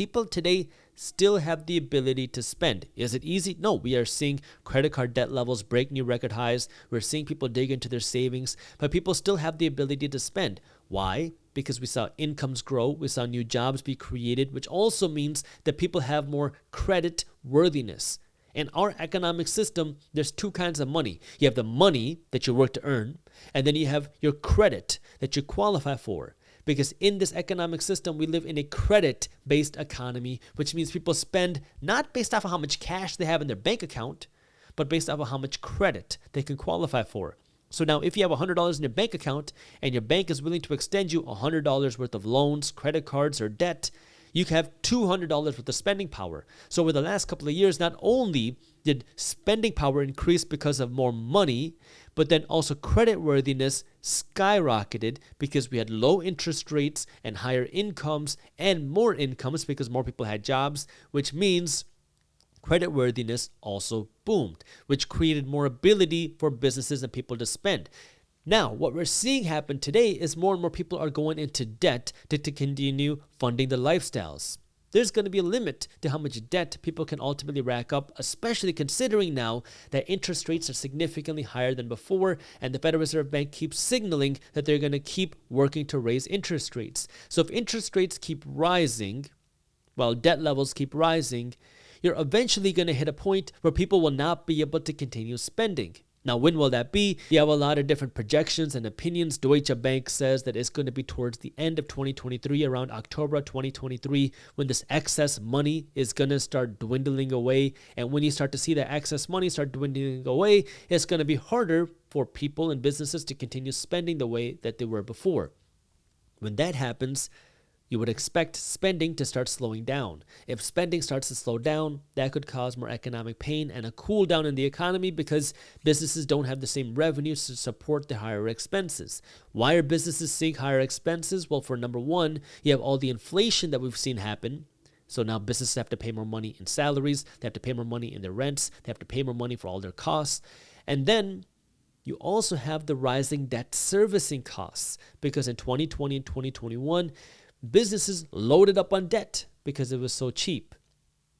people today still have the ability to spend. Is it easy? No, we are seeing credit card debt levels break new record highs. We're seeing people dig into their savings, but people still have the ability to spend. Why? Because we saw incomes grow, we saw new jobs be created, which also means that people have more credit worthiness. In our economic system, there's two kinds of money. You have the money that you work to earn, and then you have your credit that you qualify for. Because in this economic system, we live in a credit-based economy, which means people spend not based off of how much cash they have in their bank account, but based off of how much credit they can qualify for. So now if you have $100 in your bank account and your bank is willing to extend you $100 worth of loans, credit cards, or debt, you can have $200 worth of spending power. So over the last couple of years, not only did spending power increase because of more money, but then also credit worthiness skyrocketed because we had low interest rates and higher incomes and more incomes because more people had jobs, which means credit worthiness also boomed, which created more ability for businesses and people to spend. Now, what we're seeing happen today is more and more people are going into debt to continue funding their lifestyles. There's going to be a limit to how much debt people can ultimately rack up, especially considering now that interest rates are significantly higher than before, and the Federal Reserve Bank keeps signaling that they're going to keep working to raise interest rates. So if interest rates keep rising, while debt levels keep rising, you're eventually going to hit a point where people will not be able to continue spending. Now, when will that be? You have a lot of different projections and opinions. Deutsche Bank says that it's going to be towards the end of 2023, around October 2023, when this excess money is going to start dwindling away. And when you start to see that excess money start dwindling away, it's going to be harder for people and businesses to continue spending the way that they were before. When that happens, you would expect spending to start slowing down. If spending starts to slow down, that could cause more economic pain and a cool down in the economy because businesses don't have the same revenues to support the higher expenses. Why are businesses seeing higher expenses? Well, for number one, you have all the inflation that we've seen happen. So now businesses have to pay more money in salaries, they have to pay more money in their rents, they have to pay more money for all their costs. And then you also have the rising debt servicing costs because in 2020 and 2021, businesses loaded up on debt because it was so cheap.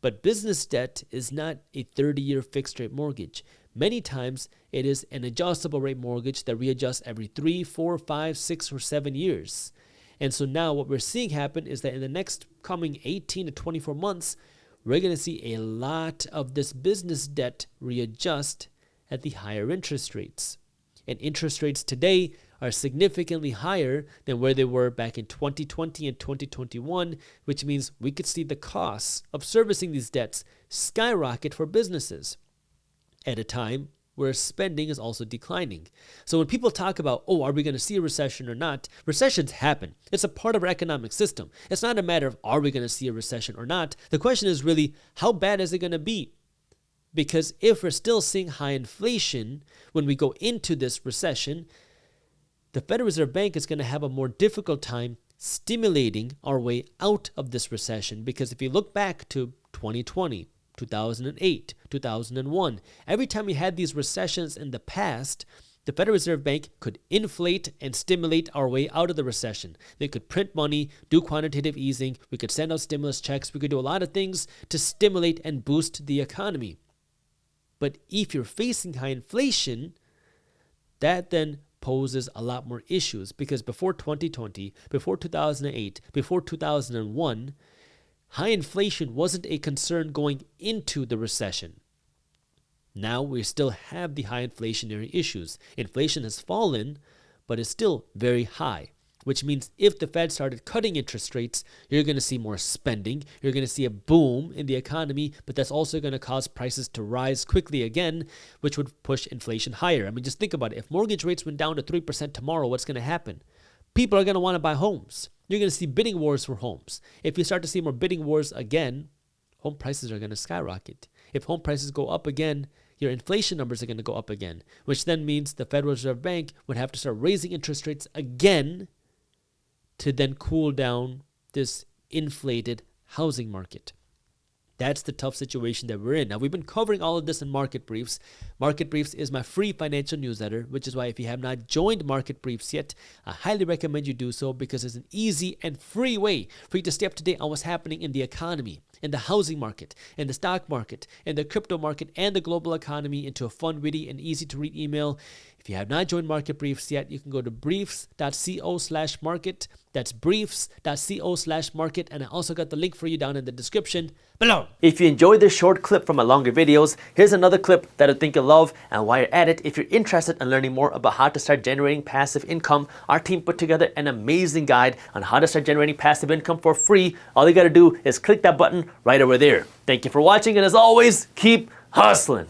But business debt is not a 30-year fixed rate mortgage. Many times it is an adjustable rate mortgage that readjusts every 3, 4, 5, 6, or 7 years. And so now what we're seeing happen is that in the next coming 18 to 24 months, we're going to see a lot of this business debt readjust at the higher interest rates. And interest rates today are significantly higher than where they were back in 2020 and 2021, which means we could see the costs of servicing these debts skyrocket for businesses at a time where spending is also declining. So when people talk about, are we going to see a recession or not? Recessions happen. It's a part of our economic system. It's not a matter of are we going to see a recession or not. The question is really, how bad is it going to be? Because if we're still seeing high inflation when we go into this recession, the Federal Reserve Bank is going to have a more difficult time stimulating our way out of this recession. Because if you look back to 2020, 2008, 2001, every time we had these recessions in the past, the Federal Reserve Bank could inflate and stimulate our way out of the recession. They could print money, do quantitative easing, we could send out stimulus checks, we could do a lot of things to stimulate and boost the economy. But if you're facing high inflation, that then poses a lot more issues because before 2020, before 2008, before 2001, high inflation wasn't a concern going into the recession. Now we still have the high inflationary issues. Inflation has fallen, but is still very high, which means if the Fed started cutting interest rates, you're going to see more spending. You're going to see a boom in the economy, but that's also going to cause prices to rise quickly again, which would push inflation higher. I mean, just think about it. If mortgage rates went down to 3% tomorrow, what's going to happen? People are going to want to buy homes. You're going to see bidding wars for homes. If you start to see more bidding wars again, home prices are going to skyrocket. If home prices go up again, your inflation numbers are going to go up again, which then means the Federal Reserve Bank would have to start raising interest rates again to then cool down this inflated housing market. That's the tough situation that we're in. Now, we've been covering all of this in Market Briefs. Market Briefs is my free financial newsletter, which is why if you have not joined Market Briefs yet, I highly recommend you do so because it's an easy and free way for you to stay up to date on what's happening in the economy, in the housing market, in the stock market, in the crypto market, and the global economy into a fun, witty, and easy to read email. If you have not joined Market Briefs yet, you can go to briefs.co/market. That's briefs.co/market. And I also got the link for you down in the description below. If you enjoyed this short clip from my longer videos, here's another clip that I think you'll love. And while you're at it, if you're interested in learning more about how to start generating passive income, our team put together an amazing guide on how to start generating passive income for free. All you got to do is click that button right over there. Thank you for watching. And as always, keep hustling.